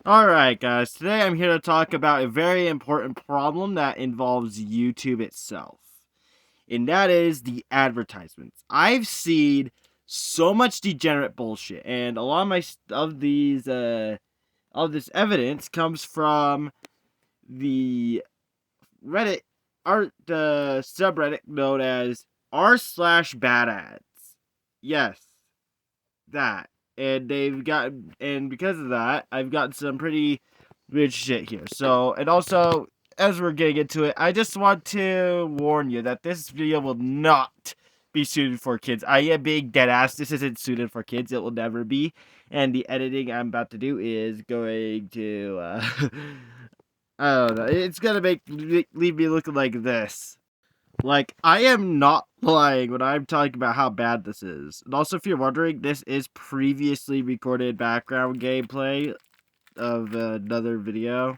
Alright guys, today I'm here to talk about a very important problem that involves YouTube itself. And that is the advertisements. I've seen so much degenerate bullshit, and a lot of this evidence comes from the Reddit the subreddit known as r/bad ads. Yes, that. And because of that, I've gotten some pretty weird shit here. So, and also, as we're getting into it, I just want to warn you that this video will not be suited for kids. I am being dead ass. This isn't suited for kids. It will never be. And the editing I'm about to do is going to, I don't know. It's gonna leave me looking like this. Like, I am not lying when I'm talking about how bad this is. And also, if you're wondering, this is previously recorded background gameplay of another video.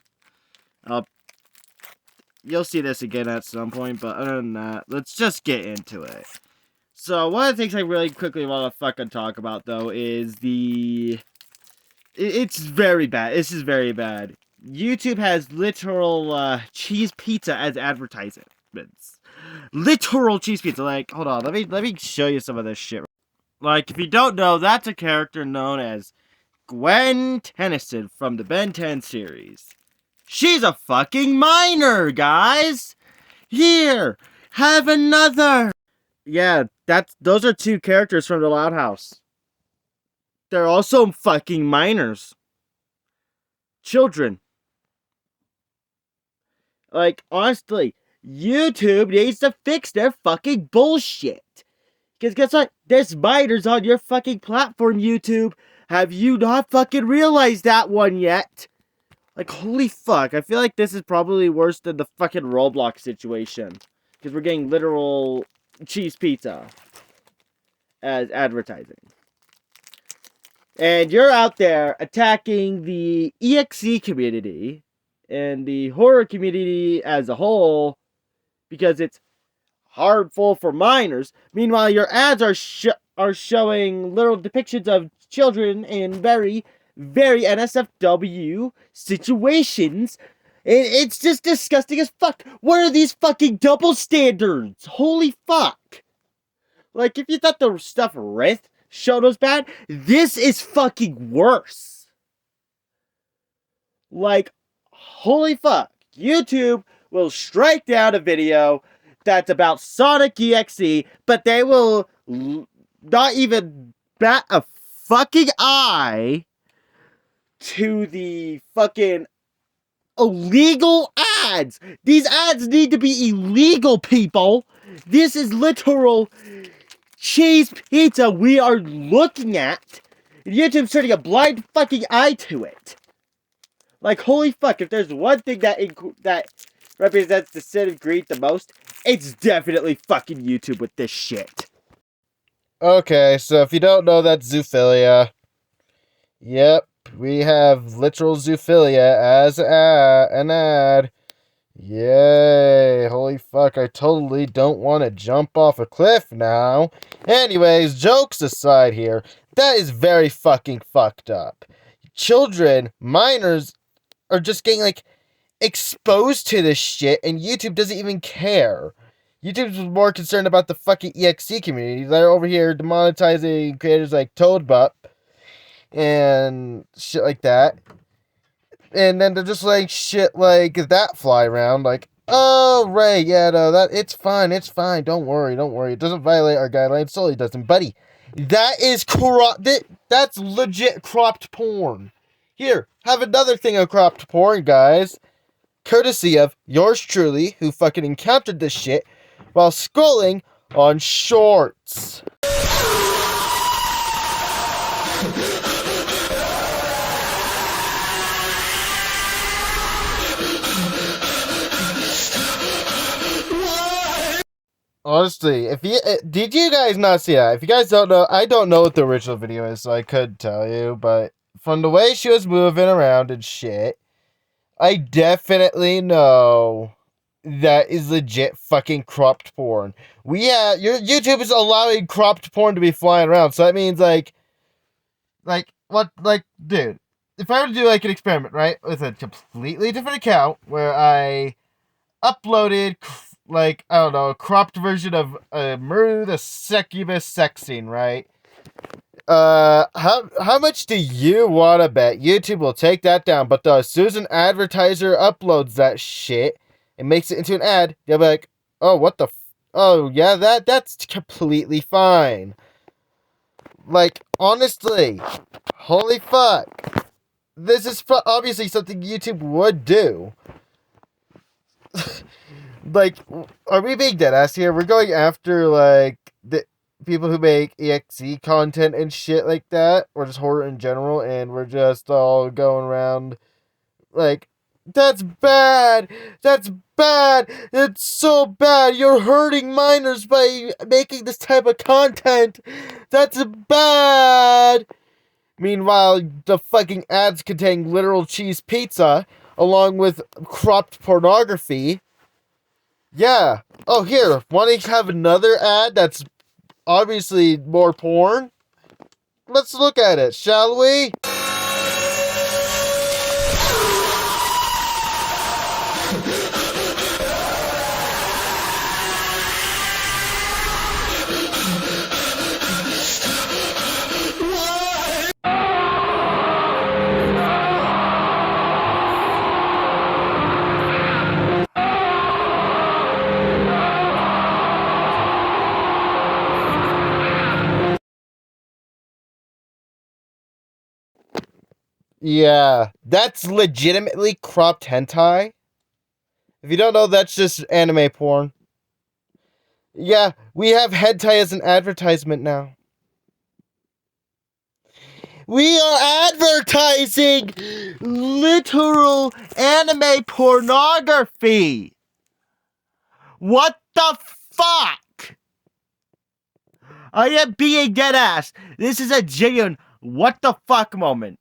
You'll see this again at some point, but other than that, let's just get into it. So, one of the things I really quickly want to fucking talk about, though, is It's very bad. This is very bad. YouTube has literal cheese pizza as advertisements. Literal cheese pizza. Like, hold on, let me show you some of this shit. Like, if you don't know, that's a character known as Gwen Tennyson from the Ben 10 series. She's a fucking minor, guys. Here, have another. Yeah, those are two characters from the Loud House. They're also fucking minors. Children. Like, honestly, YouTube needs to fix their fucking bullshit. Because guess what? There's minors on your fucking platform, YouTube. Have you not fucking realized that one yet? Like, holy fuck. I feel like this is probably worse than the fucking Roblox situation. Because we're getting literal cheese pizza as advertising. And you're out there attacking the EXE community and the horror community as a whole because it's harmful for minors. Meanwhile, your ads are showing little depictions of children in very, very NSFW situations. And it's just disgusting as fuck. What are these fucking double standards? Holy fuck. Like, if you thought the stuff Rift showed was bad, this is fucking worse. Like, holy fuck. YouTube will strike down a video that's about Sonic EXE, but they will not even bat a fucking eye to the fucking illegal ads. These ads need to be illegal, people. This is literal cheese pizza we are looking at. YouTube's turning a blind fucking eye to it. Like, holy fuck, if there's one thing that represents the sin of greed the most, it's definitely fucking YouTube with this shit. Okay, so if you don't know, that's zoophilia. Yep, we have literal zoophilia as an ad. Yay, holy fuck, I totally don't want to jump off a cliff now. Anyways, jokes aside here, that is very fucking fucked up. Children, minors, are just getting, like, exposed to this shit, and YouTube doesn't even care. YouTube's more concerned about the fucking EXE community. They're over here demonetizing creators like Toadbutt and shit like that. And then they're just like shit like that fly around, like, oh, right, yeah, no, it's fine, don't worry, it doesn't violate our guidelines, totally doesn't, buddy. That is that's legit cropped porn. Here, have another thing of cropped porn, guys. Courtesy of yours truly, who fucking encountered this shit while scrolling on Shorts. Honestly, did you guys not see that? If you guys don't know, I don't know what the original video is, so I couldn't tell you, but from the way she was moving around and shit, I definitely know that is legit fucking cropped porn. Your YouTube is allowing cropped porn to be flying around, so that means, like, what, like, dude, if I were to do like an experiment, right, with a completely different account where I uploaded like, I don't know, a cropped version of Muru the Succubus sex scene, right? How much do you want to bet YouTube will take that down? But as soon as an advertiser uploads that shit and makes it into an ad, they'll be like, "Oh, what the? Oh, yeah, that's completely fine." Like, honestly, holy fuck, this is obviously something YouTube would do. Like, are we being dead ass here? We're going after like the people who make EXE content and shit like that, or just horror in general, and we're just all going around like, that's bad! That's bad! It's so bad! You're hurting minors by making this type of content! That's bad! Meanwhile, the fucking ads contain literal cheese pizza, along with cropped pornography. Yeah. Oh, here. Want to have another ad that's obviously more porn? Let's look at it, shall we? Yeah, that's legitimately cropped hentai. If you don't know, that's just anime porn. Yeah, we have hentai as an advertisement now. We are advertising literal anime pornography. What the fuck? I am being dead ass. This is a genuine what the fuck moment.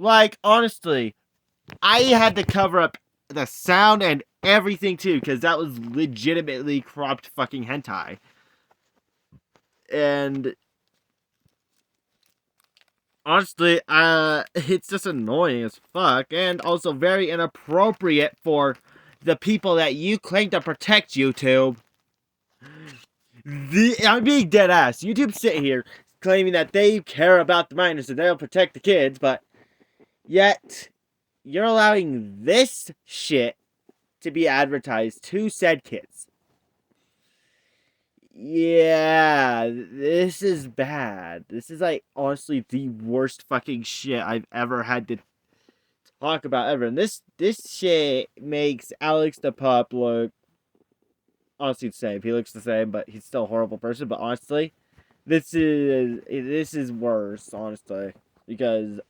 Like, honestly, I had to cover up the sound and everything too, because that was legitimately cropped fucking hentai. And honestly, it's just annoying as fuck, and also very inappropriate for the people that you claim to protect, YouTube. I'm being dead ass. YouTube sit here claiming that they care about the minors and they'll protect the kids, but yet you're allowing this shit to be advertised to said kids. Yeah, this is bad. This is like honestly the worst fucking shit I've ever had to talk about ever. And this shit makes Alex the pup look honestly the same. He looks the same, but he's still a horrible person. But honestly, this is worse, honestly, because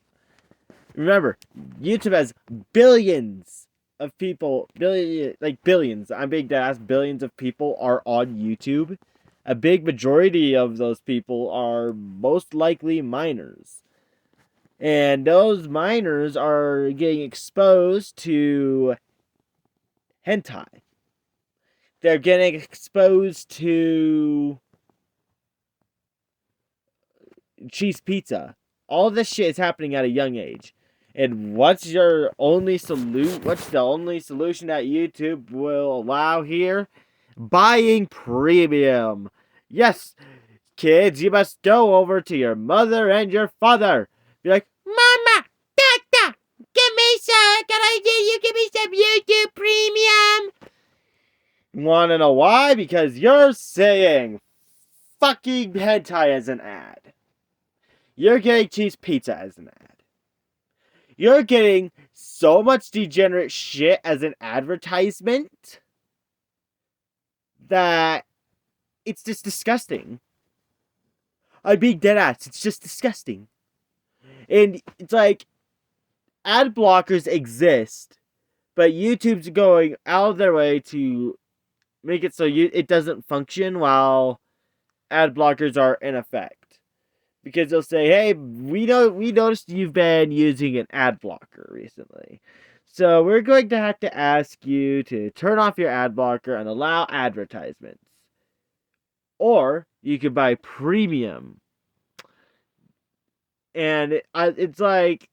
remember, YouTube has billions of people, billions. I'm being dead ass. Billions of people are on YouTube. A big majority of those people are most likely minors. And those minors are getting exposed to hentai. They're getting exposed to cheese pizza. All this shit is happening at a young age. And what's the only solution that YouTube will allow here? Buying premium. Yes, kids, you must go over to your mother and your father. Be like, Mama, Dada, give me some. Can I do you give me some YouTube premium? Want to know why? Because you're saying fucking hentai as an ad. You're getting cheese pizza as an ad. You're getting so much degenerate shit as an advertisement that it's just disgusting. I'd be dead ass. It's just disgusting. And it's like, ad blockers exist, but YouTube's going out of their way to make it so it doesn't function while ad blockers are in effect. Because they'll say, hey, we noticed you've been using an ad blocker recently. So we're going to have to ask you to turn off your ad blocker and allow advertisements. Or you could buy premium. And it's like,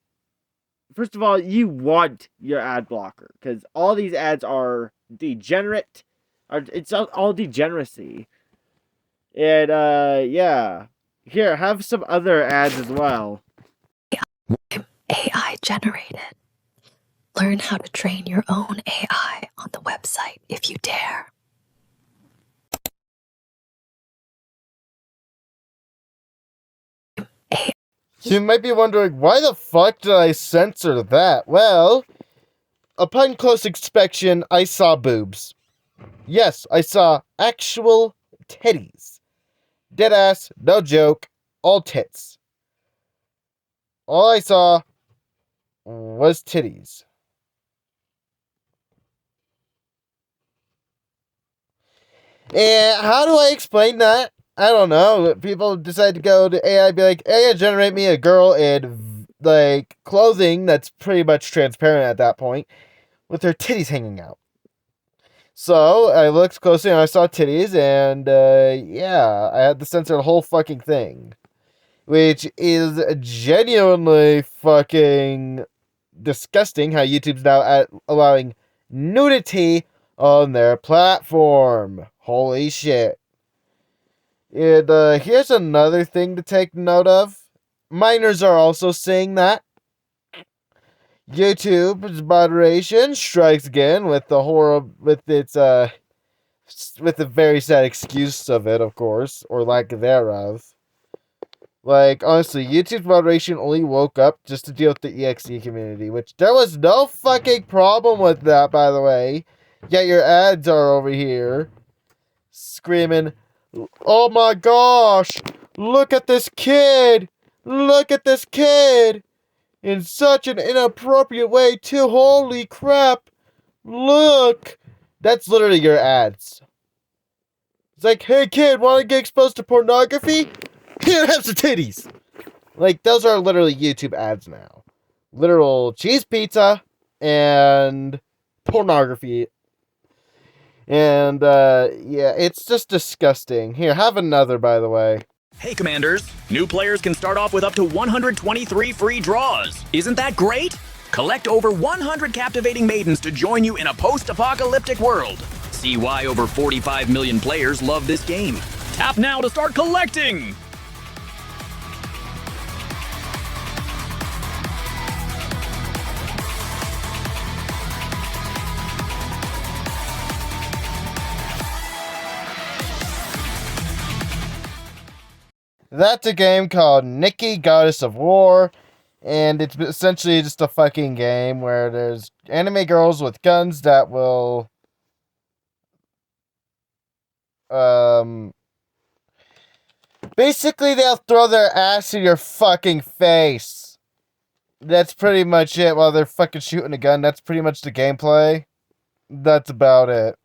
first of all, you want your ad blocker because all these ads are degenerate. It's all degeneracy. And yeah. Here, have some other ads as well. AI generated. Learn how to train your own AI on the website if you dare. You might be wondering, why the fuck did I censor that? Well, upon close inspection, I saw boobs. Yes, I saw actual titties. Deadass, no joke, all tits. All I saw was titties. And how do I explain that? I don't know. People decide to go to AI, be like, AI, generate me a girl in, like, clothing that's pretty much transparent at that point, with her titties hanging out. So, I looked closely and I saw titties, and, yeah, I had to censor the whole fucking thing. Which is genuinely fucking disgusting how YouTube's now allowing nudity on their platform. Holy shit. And here's another thing to take note of. Minors are also saying that. YouTube's moderation strikes again with the with the very sad excuse of it, of course, or lack thereof. Like, honestly, YouTube's moderation only woke up just to deal with the EXE community, which there was no fucking problem with that, by the way. Yet your ads are over here screaming, "Oh my gosh, look at this kid! Look at this kid! In such an inappropriate way, too! Holy crap! Look!" That's literally your ads. It's like, "Hey kid, wanna get exposed to pornography? Here, have some titties!" Like, those are literally YouTube ads now. Literal cheese pizza and pornography. And, yeah, it's just disgusting. Here, have another, by the way. Hey Commanders, new players can start off with up to 123 free draws. Isn't that great? Collect over 100 captivating maidens to join you in a post-apocalyptic world. See why over 45 million players love this game. Tap now to start collecting! That's a game called Nikki, Goddess of War, and it's essentially just a fucking game where there's anime girls with guns that will, basically they'll throw their ass in your fucking face. That's pretty much it while they're fucking shooting a gun. That's pretty much the gameplay. That's about it.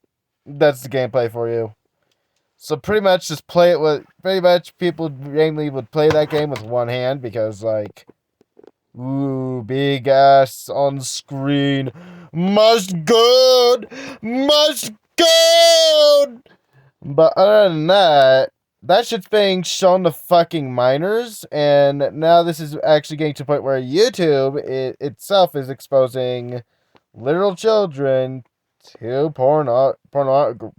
That's the gameplay for you. So pretty much just play it with, pretty much people mainly would play that game with one hand because, like, ooh, big ass on screen. Must good! Must good! But other than that, that shit's being shown to fucking minors, and now this is actually getting to the point where YouTube itself is exposing literal children to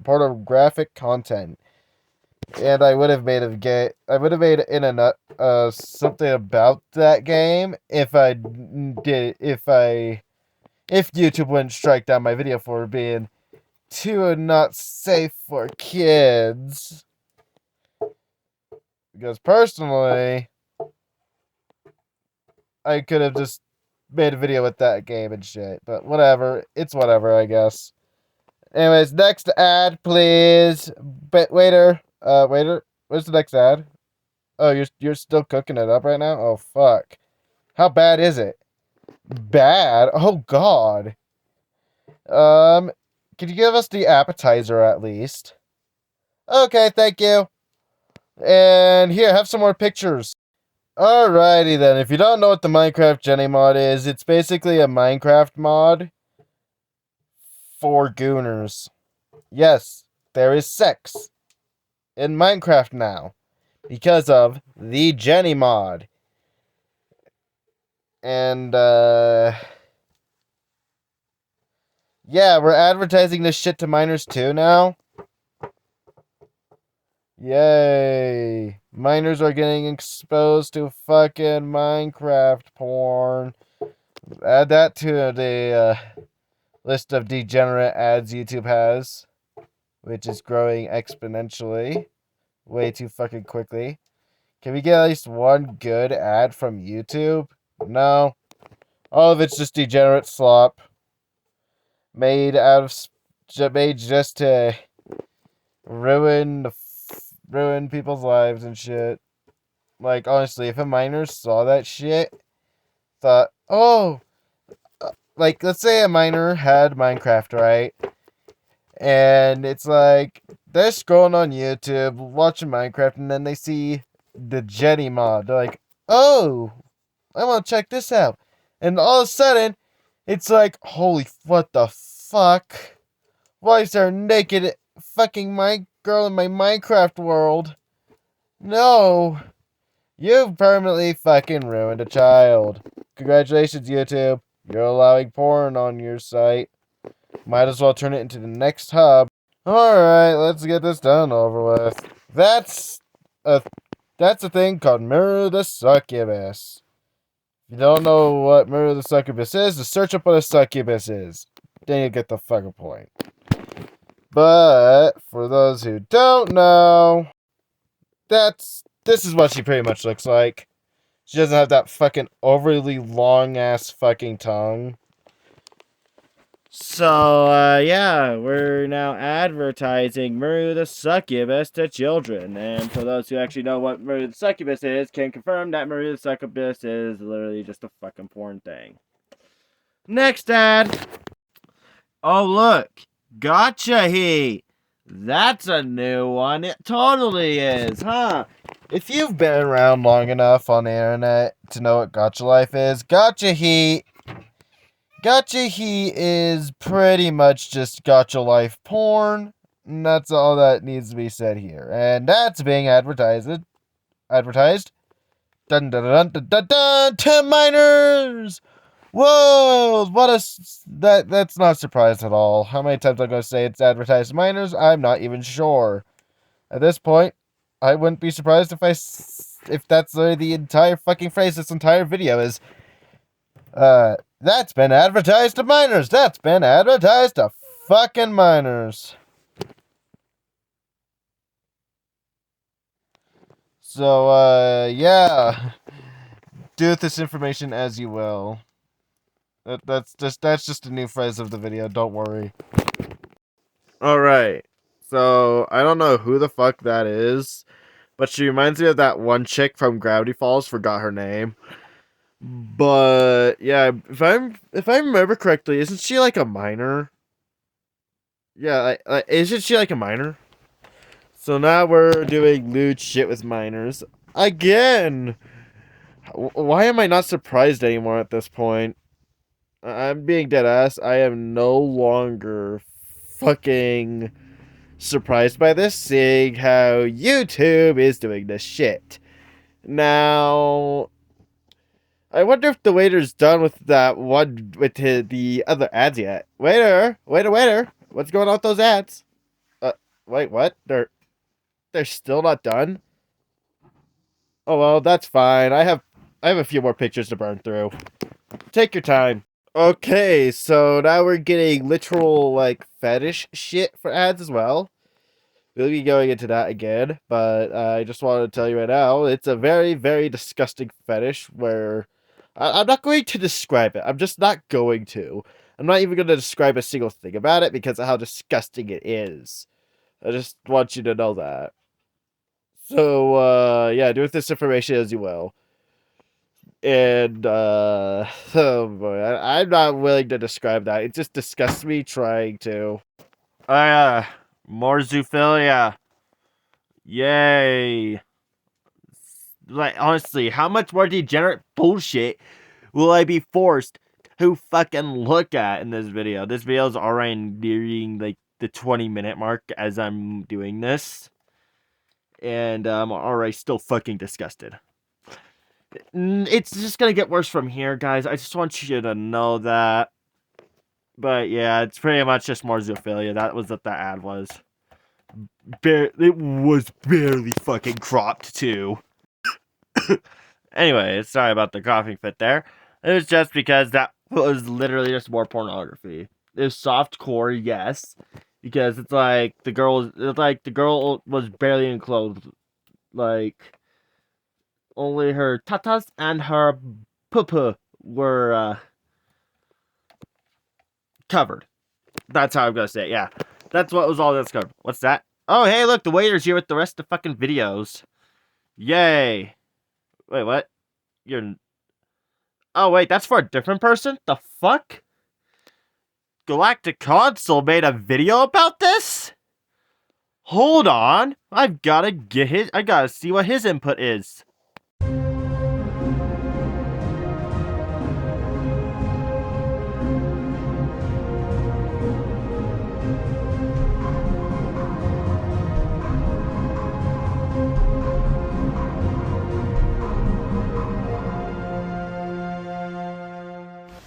pornographic content. And I would have made an internet something about that game if YouTube wouldn't strike down my video for being too not safe for kids. Because personally, I could have just made a video with that game and shit. But whatever, it's whatever, I guess. Anyways, next ad, please. But waiter. Waiter, where's the next ad? Oh, you're still cooking it up right now? Oh, fuck. How bad is it? Bad? Oh, God. Could you give us the appetizer at least? Okay, thank you. And here, have some more pictures. Alrighty then, if you don't know what the Minecraft Jenny mod is, it's basically a Minecraft mod for gooners. Yes, there is sex in Minecraft now because of the Jenny mod. And, yeah, we're advertising this shit to minors too now. Yay. Minors are getting exposed to fucking Minecraft porn. Add that to the list of degenerate ads YouTube has, which is growing exponentially. Way too fucking quickly. Can we get at least one good ad from YouTube? No. All of it's just degenerate slop. Made just to ruin people's lives and shit. Like, honestly, if a minor saw that shit, thought, oh, like, let's say a minor had Minecraft, right? And it's like, they're scrolling on YouTube, watching Minecraft, and then they see the Jenny mod. They're like, oh, I want to check this out. And all of a sudden, it's like, holy, what the fuck? Why is there a naked fucking girl in my Minecraft world? No. You've permanently fucking ruined a child. Congratulations, YouTube. You're allowing porn on your site. Might as well turn it into the next hub. Alright, let's get this done over with. That's a thing called Mirror the Succubus. If you don't know what Mirror the Succubus is, just search up what a succubus is. Then you get the fucking point. But for those who don't know, this is what she pretty much looks like. She doesn't have that fucking overly long ass fucking tongue. So, yeah, we're now advertising Maru the Succubus to children. And for those who actually know what Maru the Succubus is, can confirm that Maru the Succubus is literally just a fucking porn thing. Next ad. Oh, look. Gotcha he. That's a new one. It totally is, huh? If you've been around long enough on the internet to know what Gacha Life is, Gacha Heat is pretty much just Gacha Life porn. And that's all that needs to be said here. And that's being advertised. Dun dun dun dun dun dun to minors! Whoa! That's not a surprise at all. How many times I'm gonna say it's advertised to minors? I'm not even sure. At this point, I wouldn't be surprised if that's the entire fucking phrase this entire video is. That's been advertised to minors. That's been advertised to fucking minors. So, yeah. Do with this information as you will. That's just a new phrase of the video. Don't worry. Alright. So, I don't know who the fuck that is, but she reminds me of that one chick from Gravity Falls. Forgot her name. But yeah, if I remember correctly, isn't she like a minor? Yeah, isn't she like a minor? So now we're doing lewd shit with minors again. Why am I not surprised anymore at this point? I'm being dead ass. I am no longer fucking surprised by this, seeing how YouTube is doing this shit. Now, I wonder if the waiter's done with that one with the other ads yet. Waiter! What's going on with those ads? Wait, what? They're still not done? Oh well, that's fine. I have a few more pictures to burn through. Take your time. Okay, so now we're getting literal like fetish shit for ads as well. We'll be going into that again, but I just wanted to tell you right now, it's a very, very disgusting fetish where I'm not going to describe it. I'm just not going to. I'm not even going to describe a single thing about it because of how disgusting it is. I just want you to know that. So, yeah, do with this information as you will. And, oh boy, I'm not willing to describe that. It just disgusts me trying to. More zoophilia. Yay. Like, honestly, how much more degenerate bullshit will I be forced to fucking look at in this video? This video is already nearing, like, the 20-minute mark as I'm doing this. And I'm already still fucking disgusted. It's just gonna get worse from here, guys. I just want you to know that. But yeah, it's pretty much just more zoophilia. That was what that ad was. It was barely fucking cropped, too. Anyway, sorry about the coughing fit there. It was just because that was literally just more pornography. It was soft core, yes, because it's like the girl was barely enclosed, like only her tatas and her poo were covered. That's how I'm gonna say it. Yeah, that's what was all that's covered. What's that? Oh, hey, look, the waiter's here with the rest of the fucking videos. Yay! Wait, what? Oh, wait, that's for a different person? The fuck? Galactic Console made a video about this? Hold on. I gotta see what his input is.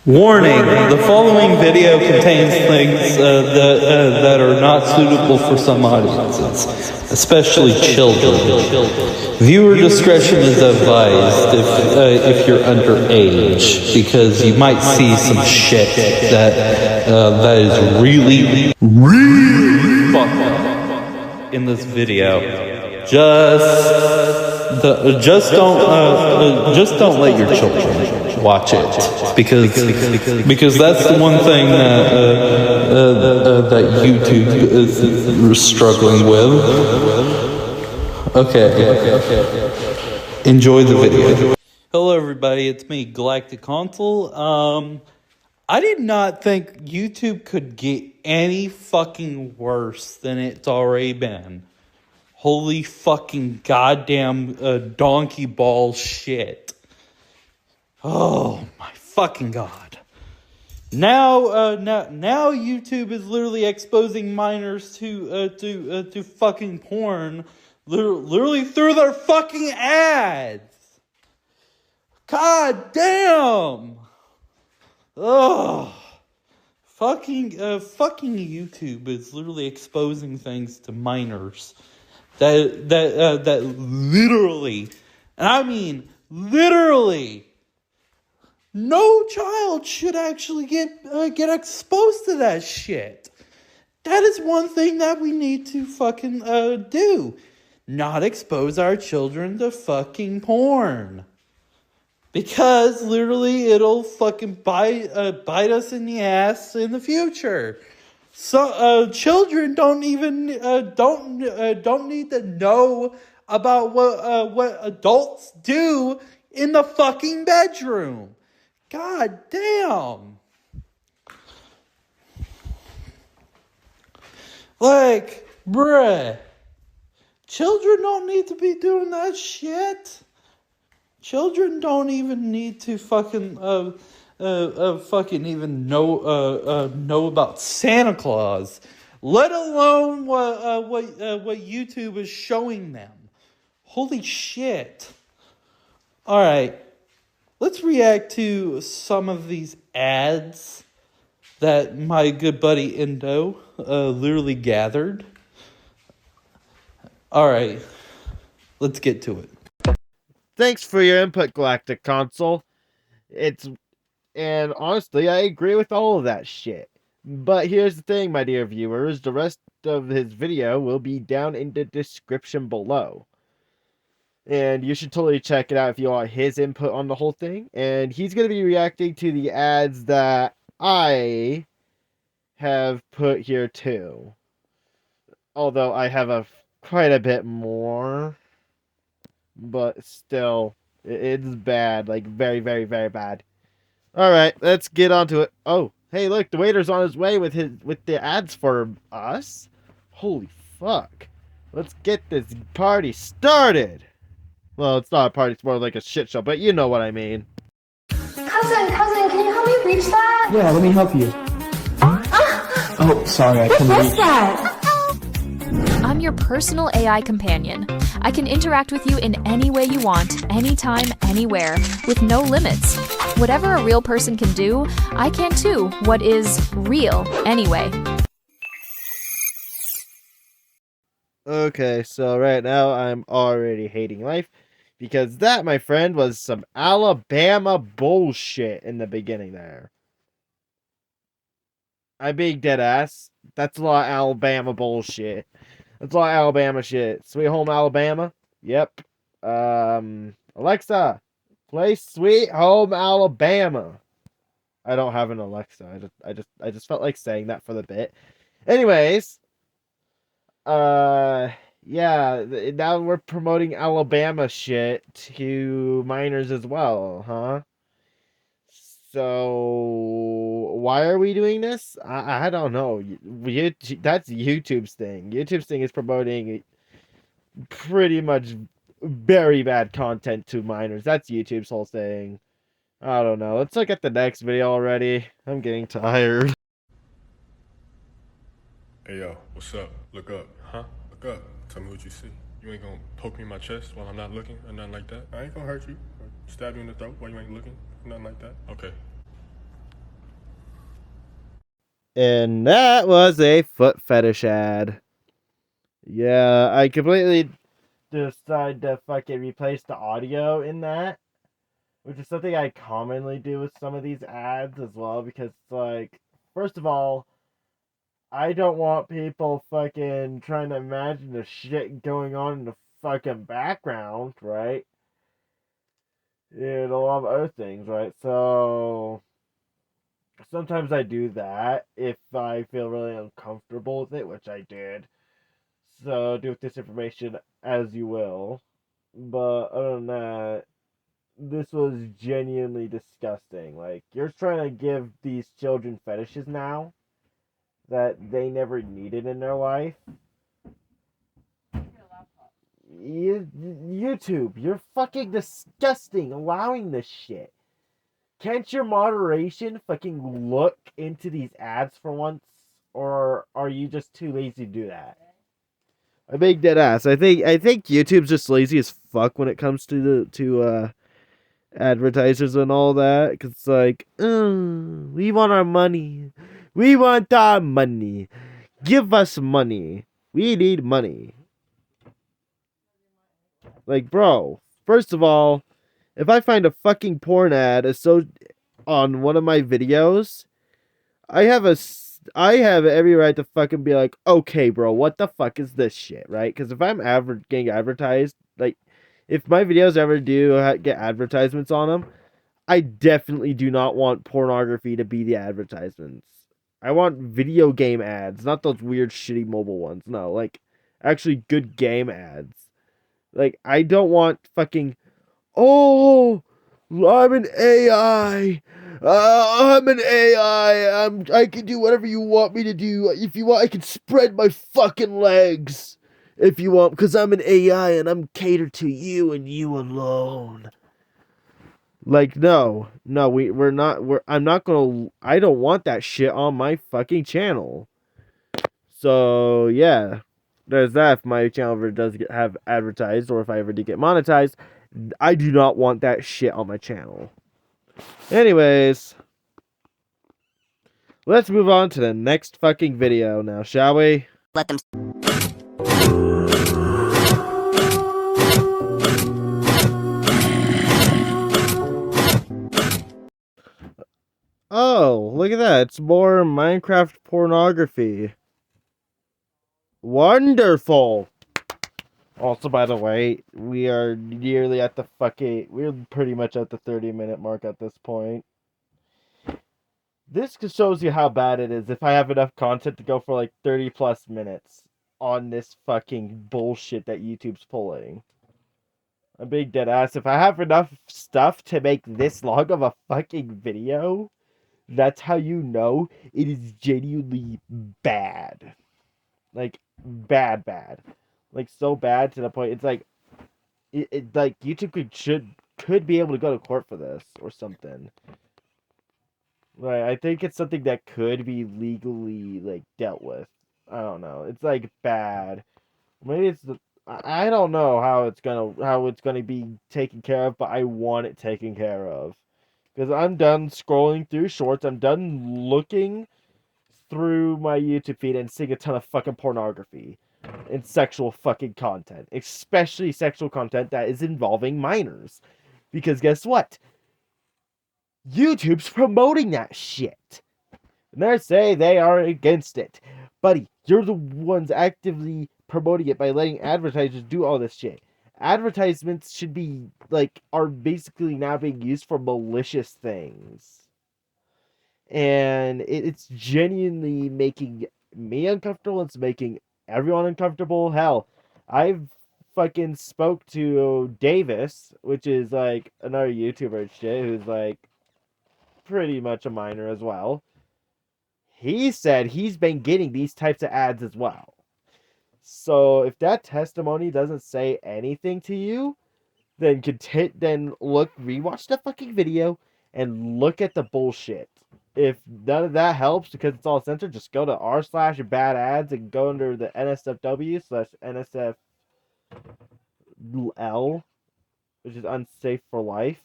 Warning, the following video contains things that are not suitable for some audiences, especially children. Viewer discretion is advised if you're underage, because you might see some shit that is really fucked up in this video. Just don't let your children watch it, because that's the one thing that YouTube is struggling with. Okay. Enjoy the video. Hello everybody, it's me, Galactic Console. I did not think YouTube could get any fucking worse than it's already been. Holy fucking goddamn donkey ball shit. Oh my fucking god. Now YouTube is literally exposing minors to fucking porn literally through their fucking ads. God damn. Oh. Fucking YouTube is literally exposing things to minors that literally, and I mean literally, no child should actually get exposed to that shit. That is one thing that we need to fucking do. Not expose our children to fucking porn. Because literally it'll fucking bite us in the ass in the future. So children don't even don't need to know about what adults do in the fucking bedroom. God damn. Like, bruh. Children don't need to be doing that shit. Children don't even need to fucking even know about Santa Claus, let alone what YouTube is showing them. Holy shit. Alright, let's react to some of these ads that my good buddy Indo literally gathered. Alright, let's get to it. Thanks for your input, Galactic Console. And honestly, I agree with all of that shit. But here's the thing, my dear viewers. The rest of his video will be down in the description below. And you should totally check it out if you want his input on the whole thing. And he's going to be reacting to the ads that I have put here too. Although I have quite a bit more. But still, it's bad. Like, very, very, very bad. Alright, let's get on to it. Oh, hey, look, the waiter's on his way with the ads for us. Holy fuck. Let's get this party started. Well, it's not a party, it's more like a shit show, but you know what I mean. Cousin, can you help me reach that? Yeah, let me help you. Oh, sorry, I couldn't reach. What's that? I'm your personal AI companion. I can interact with you in any way you want, anytime, anywhere, with no limits. Whatever a real person can do, I can too. What is real, anyway? Okay, so right now I'm already hating life because that, my friend, was some Alabama bullshit in the beginning there. I'm being dead ass. That's a lot of Alabama bullshit. That's a lot of Alabama shit. Sweet Home Alabama? Yep. Alexa, play Sweet Home Alabama. I don't have an Alexa. I just felt like saying that for the bit. Anyways, yeah, now we're promoting Alabama shit to minors as well, huh? So why are we doing this? I don't know. That's YouTube's thing. YouTube's thing is promoting pretty much very bad content to minors. That's YouTube's whole thing. I don't know. Let's look at the next video already. I'm getting tired. Hey yo, what's up? Look up. Huh? Look up. Tell me what you see. You ain't gonna poke me in my chest while I'm not looking or nothing like that? I ain't gonna hurt you or stab you in the throat while you ain't looking or nothing like that? Okay. And that was a foot fetish ad. Yeah, I completely decided to fucking replace the audio in that, which is something I commonly do with some of these ads as well, because it's like, first of all, I don't want people fucking trying to imagine the shit going on in the fucking background, right? And a lot of other things, right? So sometimes I do that if I feel really uncomfortable with it, which I did. So do with this information as you will. But other than that, this was genuinely disgusting. Like, you're trying to give these children fetishes now that they never needed in their life. YouTube, you're fucking disgusting allowing this shit. Can't your moderation fucking look into these ads for once? Or are you just too lazy to do that? I make dead ass. I think YouTube's just lazy as fuck when it comes to advertisers and all that. Cause it's like, we want our money. We want our money. Give us money. We need money. Like, bro, first of all, if I find a fucking porn ad on one of my videos, I have every right to fucking be like, okay, bro, what the fuck is this shit, right? Because if I'm getting advertised, like, if my videos ever do get advertisements on them, I definitely do not want pornography to be the advertisements. I want video game ads, not those weird, shitty mobile ones. No, like, actually good game ads. Like, I don't want fucking, oh, I'm an AI. I'm an AI. I can do whatever you want me to do. If you want, I can spread my fucking legs. If you want, because I'm an AI and I'm catered to you and you alone. Like, no, we're not. I'm not gonna. I don't want that shit on my fucking channel. So yeah, there's that. If my channel ever does have advertised, or if I ever do get monetized, I do not want that shit on my channel. Anyways, let's move on to the next fucking video now, shall we? Let them. Oh, look at that. It's more Minecraft pornography. Wonderful. Also, by the way, we are nearly at the we're pretty much at the 30-minute mark at this point. This shows you how bad it is if I have enough content to go for like 30 plus minutes on this fucking bullshit that YouTube's pulling. I'm being dead ass. If I have enough stuff to make this long of a fucking video, that's how you know it is genuinely bad. Like, bad. Like, so bad to the point, it's like, like, YouTube could be able to go to court for this or something. Right, I think it's something that could be legally, like, dealt with. I don't know. It's, like, bad. Maybe it's the. I don't know how it's gonna be taken care of, but I want it taken care of. Because I'm done scrolling through shorts. I'm done looking through my YouTube feed and seeing a ton of fucking pornography and sexual fucking content, especially sexual content that is involving minors. Because guess what? YouTube's promoting that shit. And they say they are against it. Buddy, you're the ones actively promoting it by letting advertisers do all this shit. Advertisements should be, are basically now being used for malicious things. And it's genuinely making me uncomfortable. It's making everyone uncomfortable. Hell, I've fucking spoke to Davis, which is, another YouTuber and shit, who's, pretty much a minor as well. He said he's been getting these types of ads as well. So if that testimony doesn't say anything to you, then rewatch the fucking video and look at the bullshit. If none of that helps because it's all censored, just go to r/bad ads and go under the NSFW/NSFL, which is unsafe for life.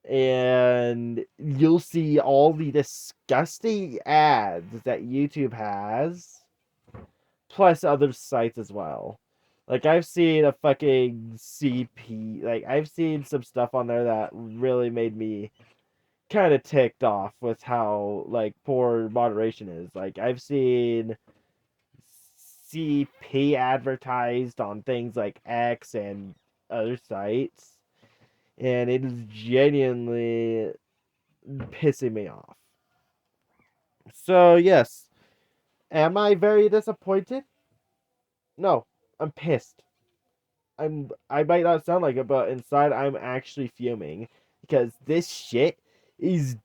And you'll see all the disgusting ads that YouTube has, plus other sites as well. I've seen a fucking CP, I've seen some stuff on there that really made me kind of ticked off with how, poor moderation is. I've seen CP advertised on things like X and other sites, and it is genuinely pissing me off. So, yes. Am I very disappointed? No, I'm pissed. I might not sound like it, but inside I'm actually fuming because this shit it's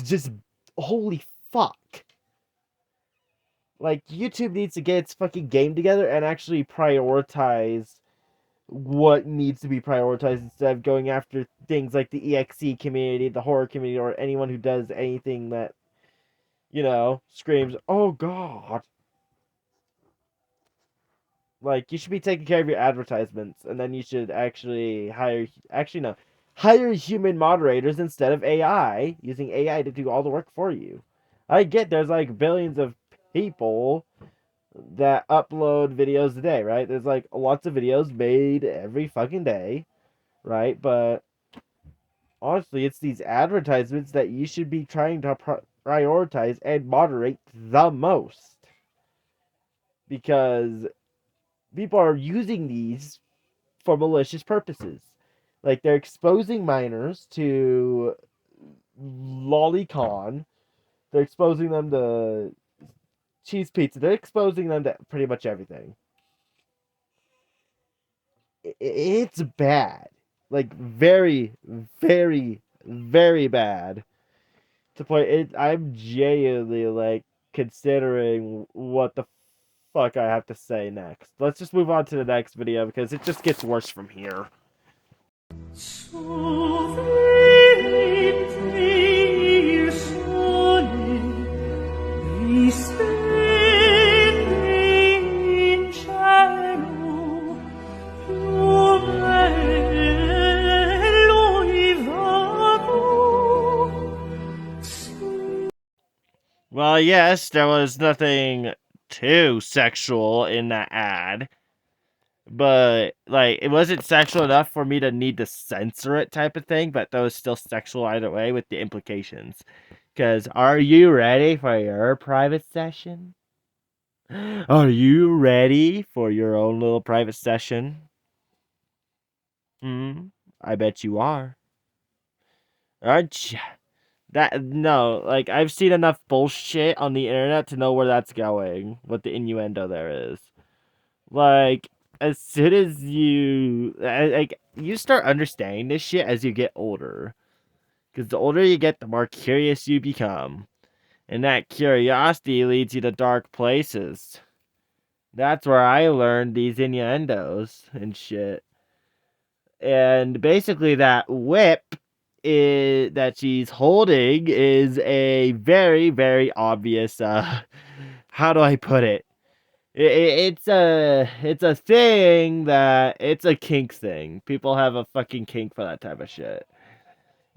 just holy fuck. YouTube needs to get its fucking game together and actually prioritize what needs to be prioritized instead of going after things like the EXE community, the horror community, or anyone who does anything that, screams, "Oh God." You should be taking care of your advertisements, and then you should actually hire human moderators instead of AI, using AI to do all the work for you. I get there's billions of people that upload videos a day, right? There's lots of videos made every fucking day, right? But honestly, it's these advertisements that you should be trying to prioritize and moderate the most. Because people are using these for malicious purposes. They're exposing minors to lolicon. They're exposing them to cheese pizza. They're exposing them to pretty much everything. It's bad. Very, very, very bad. To point it, I'm genuinely considering what the fuck I have to say next. Let's just move on to the next video because it just gets worse from here. Well, yes, there was nothing too sexual in that ad. But, it wasn't sexual enough for me to need to censor it type of thing, but that was still sexual either way with the implications. Because, are you ready for your private session? Are you ready for your own little private session? I bet you are. Aren't you? No, I've seen enough bullshit on the internet to know where that's going, what the innuendo there is. As soon as you start understanding this shit as you get older. Because the older you get, the more curious you become. And that curiosity leads you to dark places. That's where I learned these innuendos and shit. And basically that whip that she's holding is a very, very obvious, how do I put it? It's a thing that it's a kink thing. People have a fucking kink for that type of shit,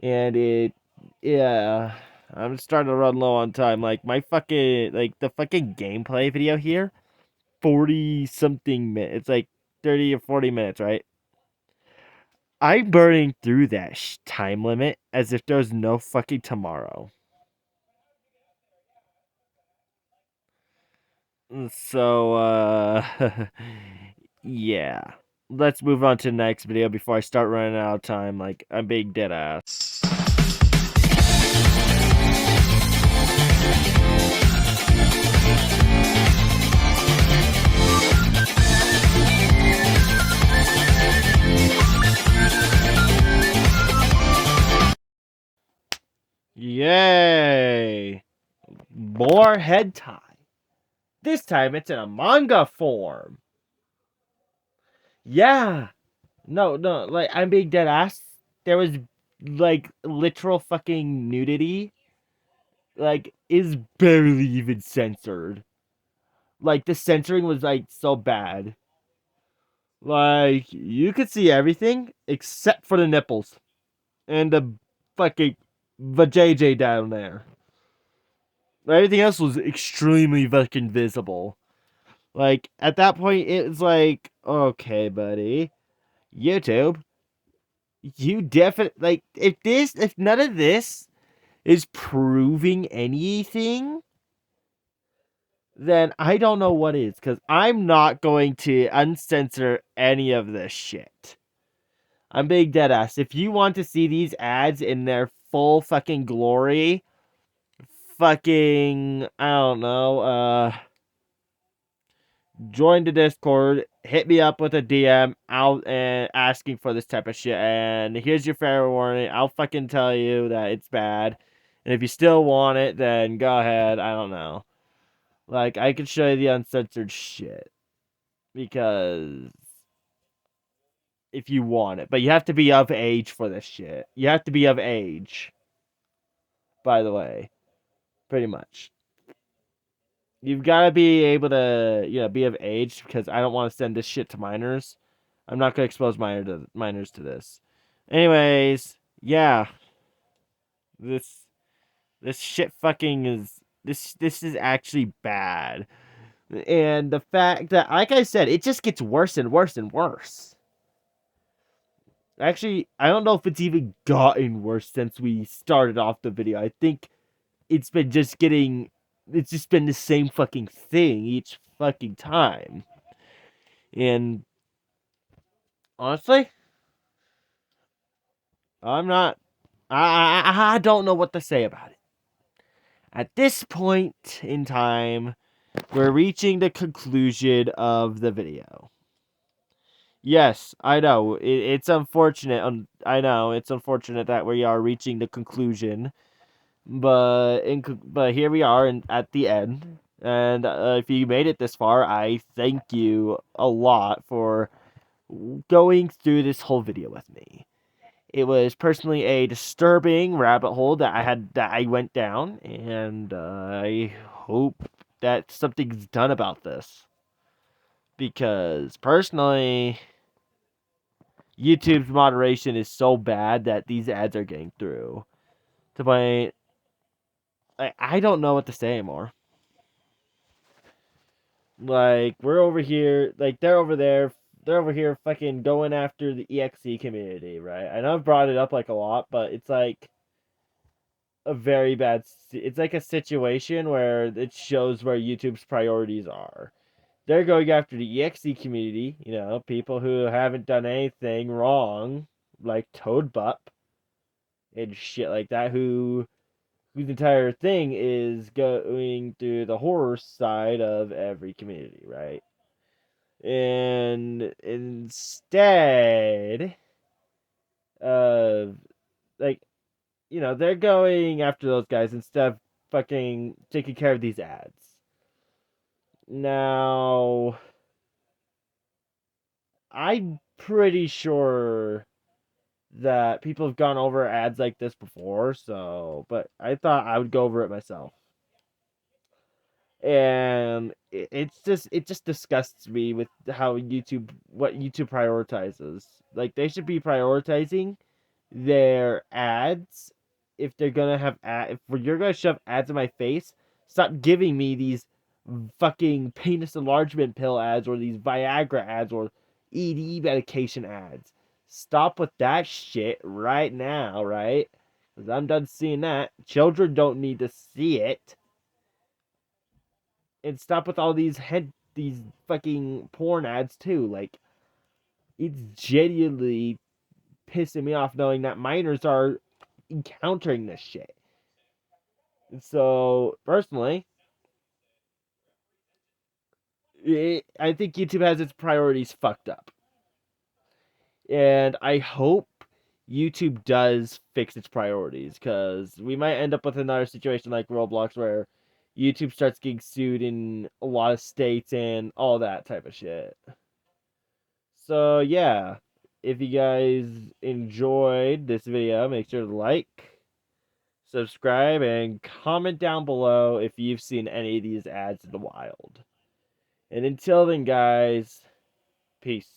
and yeah. I'm starting to run low on time. Like my fucking the fucking gameplay video here, 40 something minutes. It's like 30 or 40 minutes, right? I'm burning through that time limit as if there's no fucking tomorrow. So, yeah. Let's move on to the next video before I start running out of time. Like, I'm being dead ass. Yay! More head tie. This time it's in a manga form. Yeah. No, like, I'm being dead ass. There was, like, literal fucking nudity. Like, is barely even censored. Like, the censoring was, like, so bad. Like, you could see everything except for the nipples. And the fucking vajayjay down there. Everything else was extremely fucking visible. Like, at that point, it was like, okay, buddy. YouTube, you definitely, like, if none of this is proving anything, then I don't know what is, because I'm not going to uncensor any of this shit. I'm being dead ass. If you want to see these ads in their full fucking glory, fucking, I don't know, join the Discord, hit me up with a DM out and asking for this type of shit. And here's your fair warning. I'll fucking tell you that it's bad. And if you still want it, then go ahead. I don't know. Like, I could show you the uncensored shit. Because if you want it. But you have to be of age for this shit. You have to be of age. By the way. Pretty much. You've got to be able to, be of age because I don't want to send this shit to minors. I'm not going to expose minors to this. Anyways, yeah. This shit fucking is this is actually bad. And the fact that, like I said, it just gets worse and worse and worse. Actually, I don't know if it's even gotten worse since we started off the video. I think it's just been the same fucking thing each fucking time. And honestly, I'm not I don't know what to say about it. At this point in time, we're reaching the conclusion of the video. Yes, I know. It's unfortunate. I know it's unfortunate that we are reaching the conclusion, but here we are at the end. And if you made it this far, I thank you a lot for going through this whole video with me. It was personally a disturbing rabbit hole that I went down, and I hope that something's done about this. Because personally, YouTube's moderation is so bad that these ads are getting through. To the point, I don't know what to say anymore. Like, we're over here, like, they're over there, they're over here fucking going after the EXE community, right? I know I've brought it up, like, a lot, but it's, like, a very bad, it's, like, a situation where it shows where YouTube's priorities are. They're going after the EXE community, people who haven't done anything wrong, like Toad Bup and shit like that, whose entire thing is going through the horror side of every community, right? And instead of, like, they're going after those guys instead of fucking taking care of these ads. Now, I'm pretty sure that people have gone over ads like this before, but I thought I would go over it myself. And it just disgusts me with how what YouTube prioritizes. Like, they should be prioritizing their ads. If they're gonna have if you're gonna shove ads in my face, stop giving me these fucking penis enlargement pill ads or these Viagra ads or ED medication ads. Stop with that shit right now, right? Because I'm done seeing that. Children don't need to see it. And stop with all these fucking porn ads too. Like, it's genuinely pissing me off knowing that minors are encountering this shit. So, personally, I think YouTube has its priorities fucked up. And I hope YouTube does fix its priorities, because we might end up with another situation like Roblox where YouTube starts getting sued in a lot of states and all that type of shit. So, yeah. If you guys enjoyed this video, make sure to like, subscribe, and comment down below if you've seen any of these ads in the wild. And until then, guys, peace.